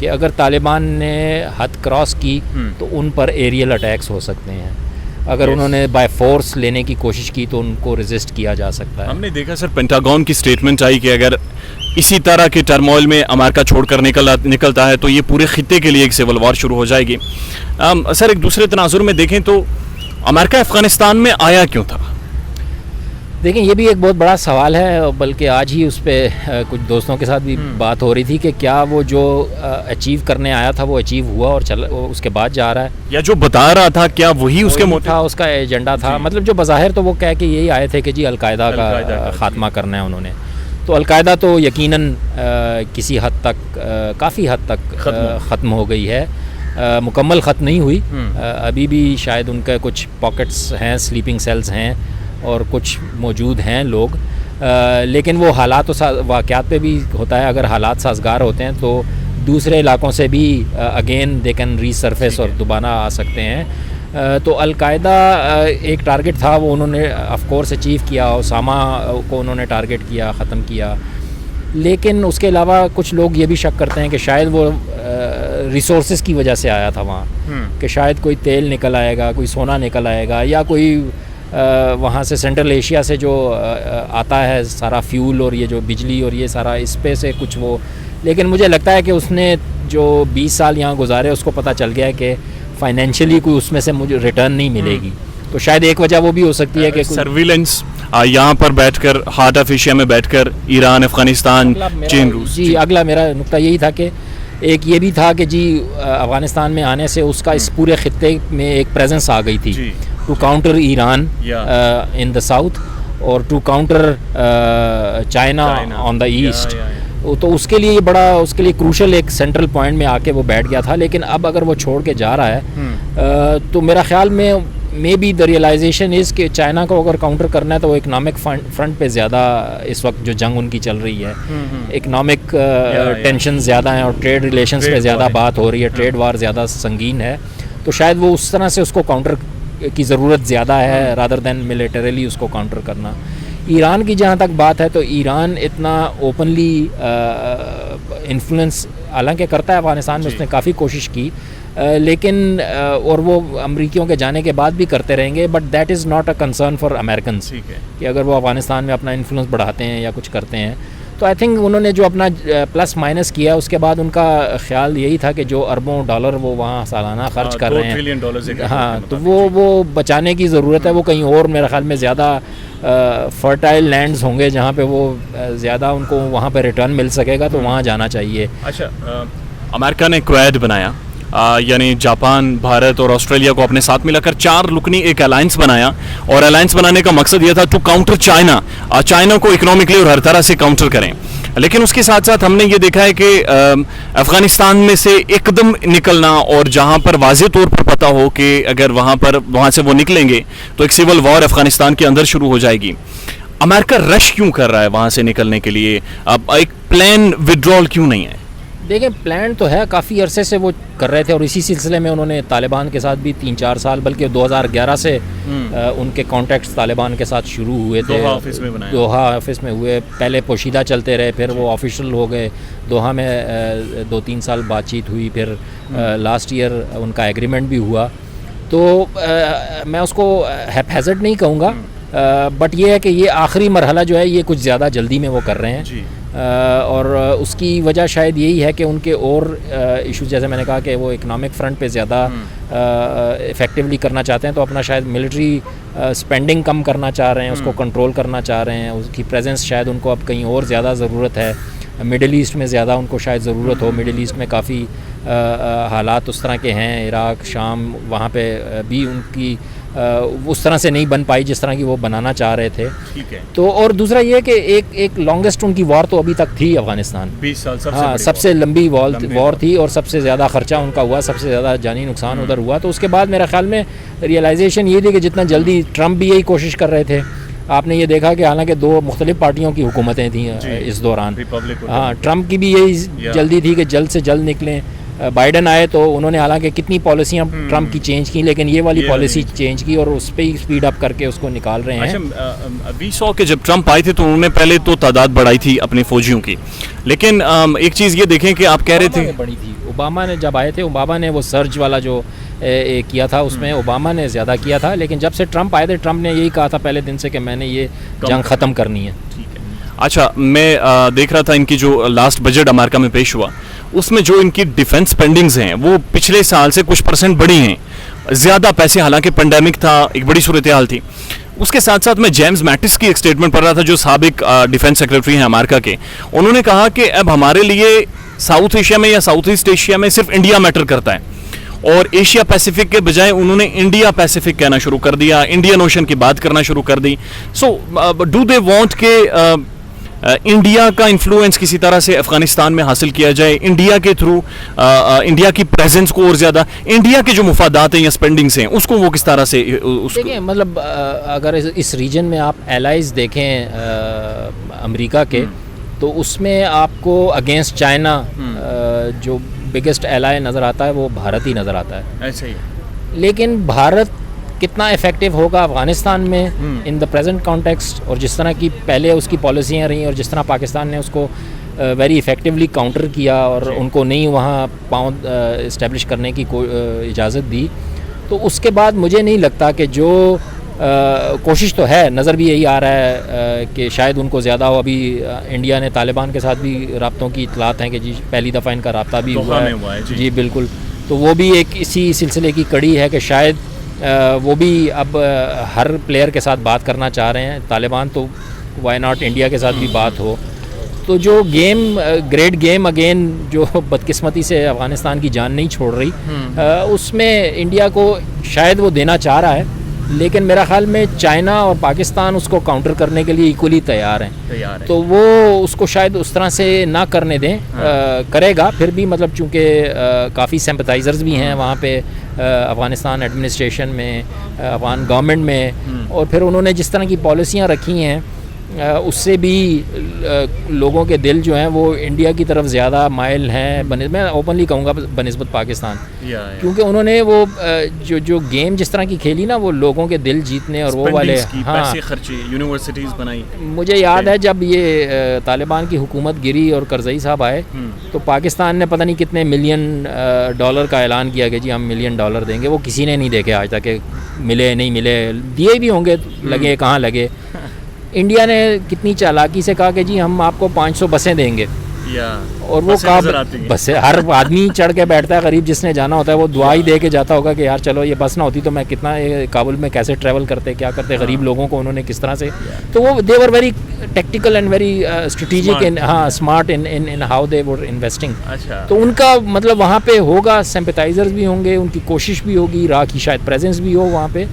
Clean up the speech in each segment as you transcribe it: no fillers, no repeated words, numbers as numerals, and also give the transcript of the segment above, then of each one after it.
کہ اگر طالبان نے حد کراس کی تو ان پر ایریل اٹیکس ہو سکتے ہیں. اگر انہوں نے بائی فورس لینے کی کوشش کی تو ان کو ریزسٹ کیا جا سکتا ہے. ہم نے دیکھا سر پینٹاگون کی سٹیٹمنٹ آئی کہ اگر اسی طرح کے ٹرموئل میں امریکہ چھوڑ کر نکلتا ہے تو یہ پورے خطے کے لیے ایک سول وار شروع ہو جائے گی. سر ایک دوسرے تناظر میں دیکھیں تو امریکہ افغانستان میں آیا کیوں تھا؟ دیکھیں یہ بھی ایک بہت بڑا سوال ہے، بلکہ آج ہی اس پہ کچھ دوستوں کے ساتھ بھی بات ہو رہی تھی کہ کیا وہ جو اچیو کرنے آیا تھا وہ اچیو ہوا اور اس کے بعد جا رہا ہے، یا جو بتا رہا تھا کیا وہی اس کے تھا، اس کا ایجنڈا تھا. مطلب جو بظاہر تو وہ کہہ کے یہی آئے تھے کہ جی القاعدہ کا خاتمہ کرنا ہے انہوں نے. تو القاعدہ تو یقیناً کسی حد تک کافی حد تک ختم ہو گئی ہے، مکمل ختم نہیں ہوئی. ابھی بھی شاید ان کے کچھ پاکٹس ہیں، سلیپنگ سیلز ہیں اور کچھ موجود ہیں لوگ، لیکن وہ حالات و واقعات پہ بھی ہوتا ہے. اگر حالات سازگار ہوتے ہیں تو دوسرے علاقوں سے بھی again they can resurface اور دوبارہ آ سکتے ہیں. تو القاعدہ ایک ٹارگٹ تھا، وہ انہوں نے آف کورس اچیو کیا. اسامہ کو انہوں نے ٹارگٹ کیا، ختم کیا. لیکن اس کے علاوہ کچھ لوگ یہ بھی شک کرتے ہیں کہ شاید وہ ریسورسز کی وجہ سے آیا تھا وہاں، کہ شاید کوئی تیل نکل آئے گا، کوئی سونا نکل آئے گا، یا کوئی وہاں سے سینٹرل ایشیا سے جو آتا ہے سارا فیول اور یہ جو بجلی اور یہ سارا اس پہ سے کچھ وہ. لیکن مجھے لگتا ہے کہ اس نے جو 20 سال یہاں گزارے اس کو پتہ چل گیا ہے کہ فائنینشلی کوئی اس میں سے مجھے ریٹرن نہیں ملے گی. تو شاید ایک وجہ وہ بھی ہو سکتی ہے کہ سرویلنس یہاں پر بیٹھ کر ہارٹ آف ایشیا میں بیٹھ کر ایران، افغانستان، چین، روس. جی اگلا میرا نقطہ یہی تھا کہ ایک یہ بھی تھا کہ جی افغانستان میں آنے سے اس کا اس پورے خطے میں ایک پریزنس آ گئی تھی to counter Iran in the south اور to counter China on the east. تو اس کے لیے یہ بڑا، اس کے لیے کروشل ایک سینٹرل پوائنٹ میں آ کے وہ بیٹھ گیا تھا. لیکن اب اگر وہ چھوڑ کے جا رہا ہے تو میرا خیال میں بی دا ریئلائزیشن از کہ چائنا کو اگر کاؤنٹر کرنا ہے تو وہ اکنامک فرنٹ پہ زیادہ اس وقت جو جنگ ان کی چل رہی ہے، اکنامک ٹینشن زیادہ ہیں اور ٹریڈ ریلیشنز پہ زیادہ بات ہو رہی ہے، ٹریڈ وار زیادہ سنگین ہے. تو شاید وہ اس طرح سے اس کو کاؤنٹر کی ضرورت زیادہ ہے رادر دین ملیٹریلی اس کو کاؤنٹر کرنا. ایران کی جہاں تک بات ہے تو ایران اتنا اوپنلی انفلوئنس حالانکہ کرتا ہے افغانستان میں، اس نے کافی کوشش کی، لیکن اور وہ امریکیوں کے جانے کے بعد بھی کرتے رہیں گے. But that is not a concern for Americans کہ اگر وہ افغانستان میں اپنا انفلوئنس بڑھاتے ہیں یا کچھ کرتے ہیں. تو آئی تھنک انہوں نے جو اپنا پلس مائنس کیا اس کے بعد ان کا خیال یہی تھا کہ جو اربوں ڈالر وہ وہاں سالانہ خرچ کر رہے ہیں، ہاں تو وہ بچانے کی ضرورت ہے. وہ کہیں اور میرے خیال میں زیادہ فرٹائل لینڈز ہوں گے جہاں پہ وہ زیادہ ان کو وہاں پہ ریٹرن مل سکے گا، تو وہاں جانا چاہیے. اچھا، امریکہ نے کویڈ بنایا، یعنی جاپان، بھارت اور آسٹریلیا کو اپنے ساتھ ملا کر 4 رکنی ایک الائنس بنایا، اور الائنس بنانے کا مقصد یہ تھا ٹو کاؤنٹر چائنا کو اکنامکلی اور ہر طرح سے کاؤنٹر کریں. لیکن اس کے ساتھ ساتھ ہم نے یہ دیکھا ہے کہ افغانستان میں سے ایک دم نکلنا، اور جہاں پر واضح طور پر پتہ ہو کہ اگر وہاں سے وہ نکلیں گے تو ایک سول وار افغانستان کے اندر شروع ہو جائے گی. امریکہ رش کیوں کر رہا ہے وہاں سے نکلنے کے لیے؟ اب ایک پلان ودرول کیوں نہیں ہے؟ دیکھیں پلان تو ہے، کافی عرصے سے وہ کر رہے تھے، اور اسی سلسلے میں انہوں نے طالبان کے ساتھ بھی 3-4 سال، بلکہ 2011 سے ان کے کانٹیکٹس طالبان کے ساتھ شروع ہوئے تھے. دوحہ آفس میں ہوئے، پہلے پوشیدہ چلتے رہے، پھر وہ آفیشل ہو گئے. دوحہ میں 2-3 سال بات چیت ہوئی، پھر لاسٹ ایئر ان کا ایگریمنٹ بھی ہوا. تو میں اس کو ہیزرڈ نہیں کہوں گا، بٹ یہ ہے کہ یہ آخری مرحلہ جو ہے یہ کچھ زیادہ جلدی میں وہ کر رہے ہیں. اور اس کی وجہ شاید یہی ہے کہ ان کے اور ایشوز، جیسے میں نے کہا کہ وہ اکنامک فرنٹ پہ زیادہ افیکٹولی کرنا چاہتے ہیں، تو اپنا شاید ملٹری اسپینڈنگ کم کرنا چاہ رہے ہیں، اس کو کنٹرول کرنا چاہ رہے ہیں. اس کی پریزنس شاید ان کو اب کہیں اور زیادہ ضرورت ہے، مڈل ایسٹ میں زیادہ ان کو شاید ضرورت ہو. مڈل ایسٹ میں کافی حالات اس طرح کے ہیں، عراق، شام، وہاں پہ بھی ان کی اس طرح سے نہیں بن پائی جس طرح کی وہ بنانا چاہ رہے تھے. تو اور دوسرا یہ کہ ایک لانگسٹ ان کی وار تو ابھی تک تھی افغانستان، 20 سال سب سے لمبی وار تھی، اور سب سے زیادہ خرچہ ان کا ہوا، سب سے زیادہ جانی نقصان ادھر ہوا. تو اس کے بعد میرے خیال میں ریئلائزیشن یہ تھی کہ جتنا جلدی ٹرمپ بھی یہی کوشش کر رہے تھے. آپ نے یہ دیکھا کہ حالانکہ 2 مختلف پارٹیوں کی حکومتیں تھیں اس دوران، ہاں ٹرمپ کی بھی یہی جلدی تھی کہ جلد سے جلد نکلیں. بائیڈن آئے تو انہوں نے حالانکہ کتنی پالیسیاں ٹرمپ کی چینج کی, لیکن یہ والی پالیسی چینج کی اور اس پہ ہی اسپیڈ اپ کر کے اس کو نکال رہے ہیں. ابھی سو کہ جب ٹرمپ آئے تھے تو انہوں نے پہلے تو تعداد بڑھائی تھی اپنے فوجیوں کی, لیکن ایک چیز یہ دیکھیں کہ آپ کہہ رہے تھے بڑی تھی. اوباما نے جب آئے تھے, اوباما نے وہ سرج والا جو کیا تھا اس میں اوباما نے زیادہ کیا تھا, لیکن جب سے ٹرمپ آئے تھے ٹرمپ نے یہی کہا تھا پہلے دن سے کہ میں نے یہ جنگ ختم کرنی ہے. اچھا, میں دیکھ رہا تھا ان کی جو لاسٹ بجٹ امریکہ میں پیش ہوا, اس میں جو ان کی ڈیفنس اسپینڈنگز ہیں وہ پچھلے سال سے کچھ پرسنٹ بڑھی ہیں, زیادہ پیسے, حالانکہ پینڈیمک تھا, ایک بڑی صورتحال تھی. اس کے ساتھ ساتھ میں جیمز میٹس کی ایک اسٹیٹمنٹ پڑھ رہا تھا جو سابق ڈیفنس سیکرٹری ہیں امریکہ کے. انہوں نے کہا کہ اب ہمارے لیے ساؤتھ ایشیا میں یا ساؤتھ ایسٹ ایشیا میں صرف انڈیا میٹر کرتا ہے, اور ایشیا پیسیفک کے بجائے انہوں نے انڈیا پیسیفک کہنا شروع کر دیا, انڈین اوشن کی بات کرنا شروع کر دی. سو ڈو دے وانٹ کہ انڈیا کا انفلوئنس کسی طرح سے افغانستان میں حاصل کیا جائے, انڈیا کے تھرو انڈیا کی پریزنس کو اور زیادہ, انڈیا کے جو مفادات ہیں یا اسپینڈنگس ہیں اس کو وہ کس طرح سے دیکھیں, مطلب اگر اس ریجن میں آپ الائز دیکھیں امریکہ کے, تو اس میں آپ کو اگینسٹ چائنا جو بگیسٹ ایلائی نظر آتا ہے وہ بھارت ہی نظر آتا ہے. ایسے ہی, لیکن بھارت کتنا افیکٹو ہوگا افغانستان میں ان دا پریزنٹ کانٹیکسٹ, اور جس طرح کی پہلے اس کی پالیسیاں رہیں اور جس طرح پاکستان نے اس کو ویری افیکٹولی کاؤنٹر کیا اور ان کو نہیں وہاں پاؤں اسٹیبلش کرنے کی اجازت دی, تو اس کے بعد مجھے نہیں لگتا کہ جو کوشش تو ہے, نظر بھی یہی آ رہا ہے کہ شاید ان کو زیادہ ہو. ابھی انڈیا نے طالبان کے ساتھ بھی رابطوں کی اطلاعات ہیں کہ جی پہلی دفعہ ان کا رابطہ بھی ہوا ہے. جی بالکل, تو وہ بھی ایک اسی سلسلے کی کڑی ہے کہ شاید وہ بھی اب ہر پلیئر کے ساتھ بات کرنا چاہ رہے ہیں. طالبان تو وائی ناٹ انڈیا کے ساتھ بھی بات ہو. تو جو گیم گریٹ گیم اگین جو بدقسمتی سے افغانستان کی جان نہیں چھوڑ رہی, اس میں انڈیا کو شاید وہ دینا چاہ رہا ہے, لیکن میرا خیال میں چائنا اور پاکستان اس کو کاؤنٹر کرنے کے لیے ایکولی تیار ہیں. تو وہ اس کو شاید اس طرح سے نہ کرنے دیں, کرے گا پھر بھی, مطلب چونکہ کافی سمپتھائزرز بھی ہیں وہاں پہ افغانستان ایڈمنسٹریشن میں, افغان گورنمنٹ میں, اور پھر انہوں نے جس طرح کی پالیسیاں رکھی ہیں اس سے بھی لوگوں کے دل جو ہیں وہ انڈیا کی طرف زیادہ مائل ہیں, میں اوپنلی کہوں گا بنسبت پاکستان, کیونکہ انہوں نے وہ جو گیم جس طرح کی کھیلی نا, وہ لوگوں کے دل جیتنے اور وہ والے پیسے خرچے, یونیورسٹیز بنائی. مجھے یاد ہے جب یہ طالبان کی حکومت گری اور کرزئی صاحب آئے تو پاکستان نے پتہ نہیں کتنے ملین ڈالر کا اعلان کیا کہ جی ہم $1,000,000 دیں گے. وہ کسی نے نہیں دیکھے آج تک کہ ملے نہیں ملے, دیے بھی ہوں گے, لگے کہاں لگے. انڈیا نے کتنی چالاکی سے کہا کہ جی ہم آپ کو 500 بسیں دیں گے, اور وہ بس ہر آدمی چڑھ کے بیٹھتا ہے, غریب جس نے جانا ہوتا ہے وہ دعا ہی دے کے جاتا ہوگا کہ یار چلو یہ بس نہ ہوتی تو میں کتنا کابل میں کیسے ٹریول کرتے, کیا کرتے, غریب لوگوں کو انہوں نے کس طرح سے. تو وہ they were very tactical and very strategic, smart in how they were investing. تو ان کا مطلب وہاں پہ ہوگا, سمپیٹائزرز بھی ہوں گے, ان کی کوشش بھی ہوگی, راہ کی شاید پریزنس بھی ہو وہاں پہ,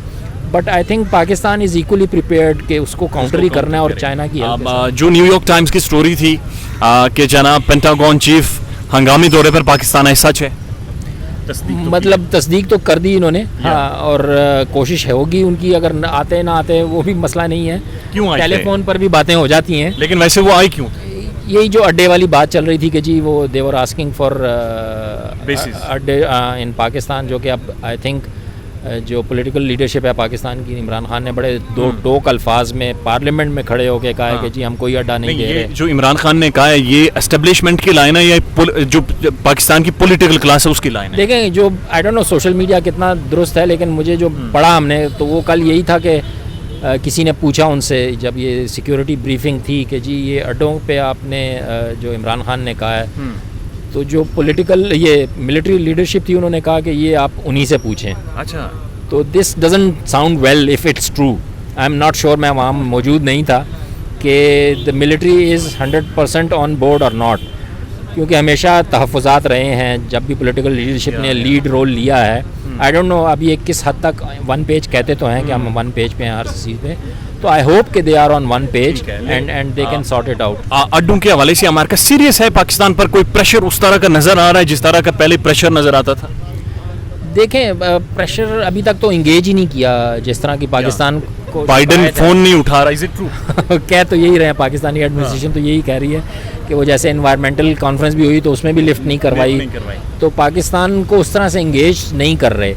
but I think Pakistan is equally prepared کہ اس کو کاؤنٹر ہی کرنا ہے, اور چائنا کی جو نیو یارک ٹائمز کی سٹوری تھی کہ جناب پینٹاگون چیف ہنگامی دورے پر پاکستان آئے, سچ ہے؟ مطلب تصدیق تو کر دی انہوں نے, ہاں, اور کوشش ہوگی ان کی, اگر آتے نہ آتے وہ بھی مسئلہ نہیں ہے, ٹیلی فون پر بھی باتیں ہو جاتی ہیں. لیکن ویسے وہ آئی کیوں؟ یہی جو اڈے والی بات چل رہی تھی کہ جی وہ دے ور آسکنگ فار اڈے ان پاکستان, جو کہ اب آئی تھنک جو پولیٹیکل لیڈرشپ ہے پاکستان کی, عمران خان نے بڑے دو ٹوک الفاظ میں پارلیمنٹ میں کھڑے ہو کے کہا ہے کہ جی ہم کوئی اڈا نہیں دے رہے. جو عمران خان نے کہا ہے یہ اسٹیبلشمنٹ کی لائن ہے یا جو پاکستان کی پولیٹیکل کلاس ہے اس کی لائن ہے؟ دیکھیں, جو I don't know social media کتنا درست ہے, لیکن مجھے جو پڑھا ہم نے تو وہ کل یہی تھا کہ کسی نے پوچھا ان سے جب یہ سیکیورٹی بریفنگ تھی کہ جی یہ اڈوں پہ آپ نے جو عمران خان نے کہا ہے, تو جو پولیٹیکل یہ ملٹری لیڈرشپ تھی انہوں نے کہا کہ یہ آپ انہی سے پوچھیں. اچھا, تو this doesn't sound well if it's true. I am not sure, میں وہاں موجود نہیں تھا, کہ the military is 100% on board اور ناٹ, کیونکہ ہمیشہ تحفظات رہے ہیں جب بھی پولیٹیکل لیڈرشپ نے لیڈ رول لیا ہے. آئی ڈونٹ نو اب یہ کس حد تک ون پیج کہتے تو ہیں کہ ہم ون پیج پہ ہیں ہر چیز پہ, تو آئی ہوپ کہ they are on one page and they can sort it out. اڈوں کے حوالے سے امریکہ سیریس ہے, پاکستان پر کوئی پریشر اس طرح کا نظر آ رہا ہے جس طرح کا پہلے پریشر نظر آتا تھا؟ دیکھیں, پریشر ابھی تک تو انگیج ہی نہیں کیا جس طرح کی پاکستان کو. بائیڈن فون نہیں اٹھا رہا, از اٹ ٹرو؟ کہہ تو یہی رہے ہیں, پاکستانی ایڈمنسٹریشن تو یہی کہہ رہی ہے کہ وہ جیسے انوائرمنٹل کانفرنس بھی ہوئی تو اس میں بھی لفٹ نہیں کروائی, تو پاکستان کو اس طرح سے انگیج نہیں کر رہے.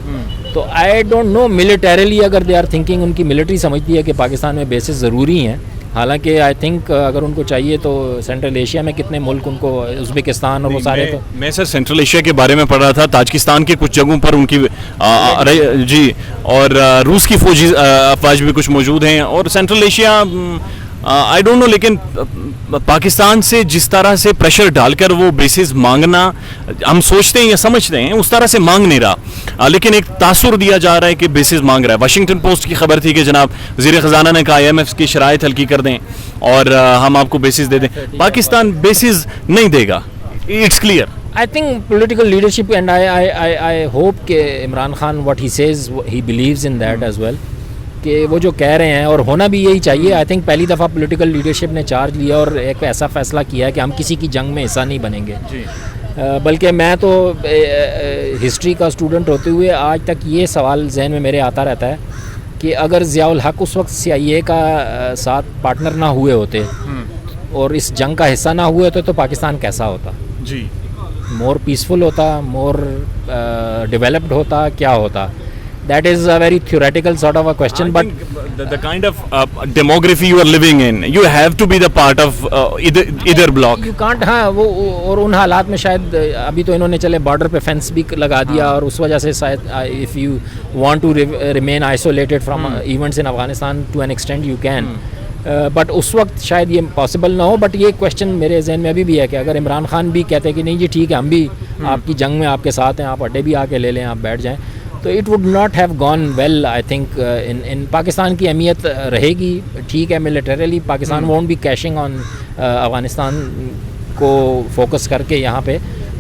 تو آئی ڈونٹ نو ملیٹریلی اگر دے آر تھنکنگ, ان کی ملٹری سمجھتی ہے کہ پاکستان میں بیسز ضروری ہیں, حالانکہ آئی تھنک اگر ان کو چاہیے تو سینٹرل ایشیا میں کتنے ملک ان کو, ازبکستان اور وہ سارے. تو میں سر سینٹرل ایشیا کے بارے میں پڑھ رہا تھا, تاجکستان کے کچھ جگہوں پر ان کی جی, اور روس کی فوجی افواج بھی کچھ موجود ہیں, اور Central Asia I don't know, لیکن پاکستان سے جس طرح سے پریشر ڈال کر وہ بیسز مانگنا ہم سوچتے ہیں یا سمجھتے ہیں, اس طرح سے مانگ نہیں رہا, لیکن ایک تاثر دیا جا رہا ہے کہ بیسز مانگ رہا ہے. واشنگٹن پوسٹ کی خبر تھی کہ جناب وزیر خزانہ نے کہا IMF کی شرائط ہلکی کر دیں اور ہم آپ کو بیسز دے دیں. پاکستان بیسز نہیں دے گا, it's clear. I think political leadership, and I hope کہ Imran Khan what he says he believes in that as well, کہ وہ جو کہہ رہے ہیں, اور ہونا بھی یہی چاہیے. آئی تھنک پہلی دفعہ پولیٹیکل لیڈرشپ نے چارج لیا اور ایک ایسا فیصلہ کیا ہے کہ ہم کسی کی جنگ میں حصہ نہیں بنیں گے. بلکہ میں تو ہسٹری کا اسٹوڈنٹ ہوتے ہوئے آج تک یہ سوال ذہن میں میرے آتا رہتا ہے کہ اگر ضیاء الحق اس وقت CIA کا ساتھ پارٹنر نہ ہوئے ہوتے اور اس جنگ کا حصہ نہ ہوئے ہوتے تو پاکستان کیسا ہوتا؟ جی, مور پیسفل ہوتا, مور ڈیولپڈ ہوتا, کیا ہوتا؟ That is a very theoretical sort of a question, but the kind of demography you are living in, you have to be the part of either block. You can't. ہاں وہ اور ان حالات میں شاید ابھی تو انہوں نے چلے بارڈر پہ فینس بھی لگا دیا, اور اس وجہ سے شاید if you want to remain isolated from events in Afghanistan to an extent you can. But اس وقت شاید یہ پاسبل نہ ہو. بٹ یہ کویشچن میرے ذہن میں ابھی بھی ہے کہ اگر عمران خان بھی کہتے کہ نہیں جی ٹھیک ہے ہم بھی آپ کی جنگ میں آپ کے ساتھ ہیں, آپ اڈے بھی آ کے لے لیں, آپ بیٹھ جائیں, تو it would not have gone well. I think in Pakistan کی اہمیت رہے گی, ٹھیک ہے militarily Pakistan won't be cashing on Afghanistan کو فوکس کر کے یہاں پہ,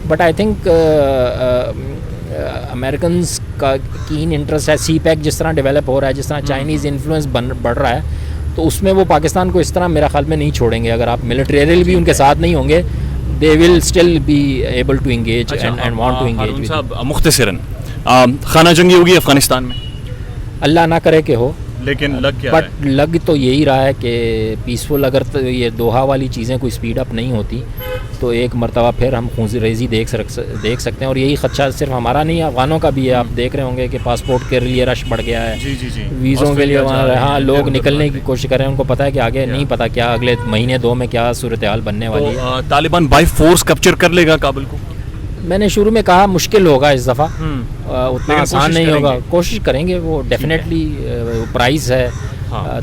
بٹ آئی تھنک امریکنز کا کین انٹرسٹ ہے. سی پیک جس طرح ڈیولپ ہو رہا ہے, جس طرح چائنیز انفلوئنس بڑھ رہا ہے, تو اس میں وہ پاکستان کو اس طرح میرا خیال میں نہیں چھوڑیں گے. اگر آپ ملیٹریلی بھی ان کے ساتھ نہیں ہوں گے, they will still be able to engage and want to engage with صاحب مختصراً خانہ جنگی ہوگی افغانستان میں؟ اللہ نہ کرے کہ ہو, لیکن لگ کیا بٹ لگ تو یہی رہا ہے کہ پیسفل اگر یہ دوحہ والی چیزیں کوئی سپیڈ اپ نہیں ہوتی تو ایک مرتبہ پھر ہم خون ریزی دیکھ سکتے ہیں. اور یہی خدشہ صرف ہمارا نہیں ہے, افغانوں کا بھی ہے. آپ دیکھ رہے ہوں گے کہ پاسپورٹ کے لیے رش بڑھ گیا ہے, ویزوں کے لیے وہاں لوگ نکلنے کی کوشش کر رہے ہیں. ان کو پتہ ہے کہ آگے نہیں پتہ کیا اگلے مہینے دو میں کیا صورتحال بننے والی ہے. طالبان بائی فورس کیپچر کر لے گا کابل کو؟ میں نے شروع میں کہا مشکل ہوگا اس دفعہ, اتنا آسان نہیں ہوگا. کوشش کریں گے وہ ڈیفینیٹلی, پرائز ہے,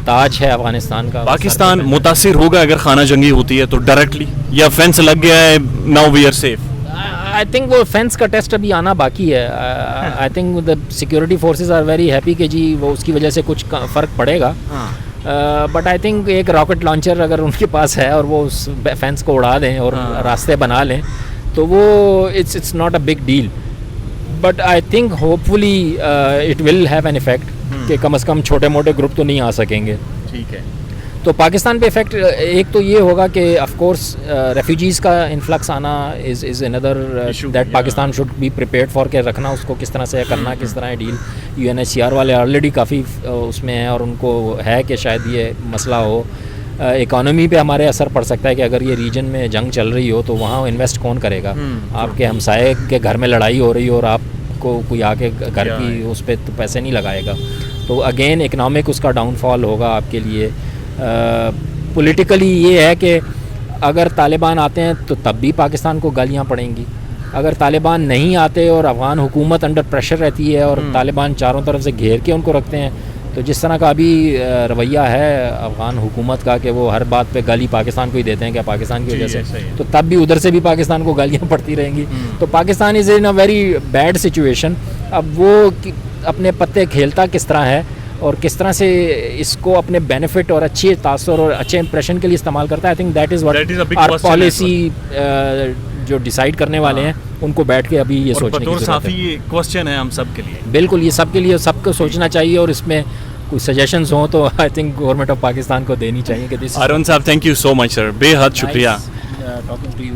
تاج ہے افغانستان کا. پاکستان متاثر ہوگا اگر خانہ جنگی ہوتی ہے تو ڈائریکٹلی, یا فینس لگ گیا ہے now we are safe? I think وہ فینس کا ٹیسٹ ابھی آنا باقی ہے. I think the security forces are very happy کہ جی وہ اس کی وجہ سے کچھ فرق پڑے گا. بٹ آئی تھنک ایک راکٹ لانچر اگر ان کے پاس ہے اور وہ اس فینس کو اڑا دیں اور راستے بنا لیں تو وہ it's not a big deal. But I think hopefully it will have an effect کہ کم از کم چھوٹے موٹے گروپ تو نہیں آ سکیں گے. ٹھیک ہے, تو پاکستان پہ افیکٹ ایک تو یہ ہوگا کہ آف کورس ریفیوجیز کا انفلکس آنا از اندر that Pakistan should be prepared for کہ رکھنا اس کو کس طرح سے کرنا, کس طرح ہے ڈیل. UNHCR والے آلریڈی کافی اس میں ہیں اور ان کو ہے کہ شاید یہ مسئلہ ہو. اکانومی پہ ہمارے اثر پڑ سکتا ہے کہ اگر یہ ریجن میں جنگ چل رہی ہو تو وہاں انویسٹ کون کرے گا؟ آپ کے ہمسائے کے گھر میں لڑائی ہو رہی ہو اور آپ کو کوئی آ کے گھر کی اس پہ تو پیسے نہیں لگائے گا. تو اگین اکنامک اس کا ڈاؤن فال ہوگا آپ کے لیے. پولیٹیکلی یہ ہے کہ اگر طالبان آتے ہیں تو تب بھی پاکستان کو گالیاں پڑیں گی. اگر طالبان نہیں آتے اور افغان حکومت انڈر پریشر رہتی ہے اور طالبان چاروں طرف سے گھیر کے ان کو رکھتے ہیں, تو جس طرح کا ابھی رویہ ہے افغان حکومت کا کہ وہ ہر بات پہ گالی پاکستان کو ہی دیتے ہیں کہ پاکستان کی وجہ سے, تو تب بھی ادھر سے بھی پاکستان کو گالیاں پڑتی رہیں گی. تو پاکستان از ان اے ویری بیڈ سچویشن. اب وہ اپنے پتے کھیلتا کس طرح ہے اور کس طرح سے اس کو اپنے بینیفٹ اور اچھے تاثر اور اچھے امپریشن کے لیے استعمال کرتا ہے. I think that is what are policy جو ڈیسائیڈ کرنے والے ہیں ان کو بیٹھ کے ابھی یہ سوچنے کی ضرورت ہے. یہ کوسچن ہے ہم سب کے لیے, بالکل یہ سب کے لیے, سب کو سوچنا چاہیے اور اس میں کوئی سجیشنز ہوں تو I think government of Pakistan کو دینی چاہیے کہ ارون صاحب تھینک یو سو مچ سر, بے حد شکریہ. talking to you,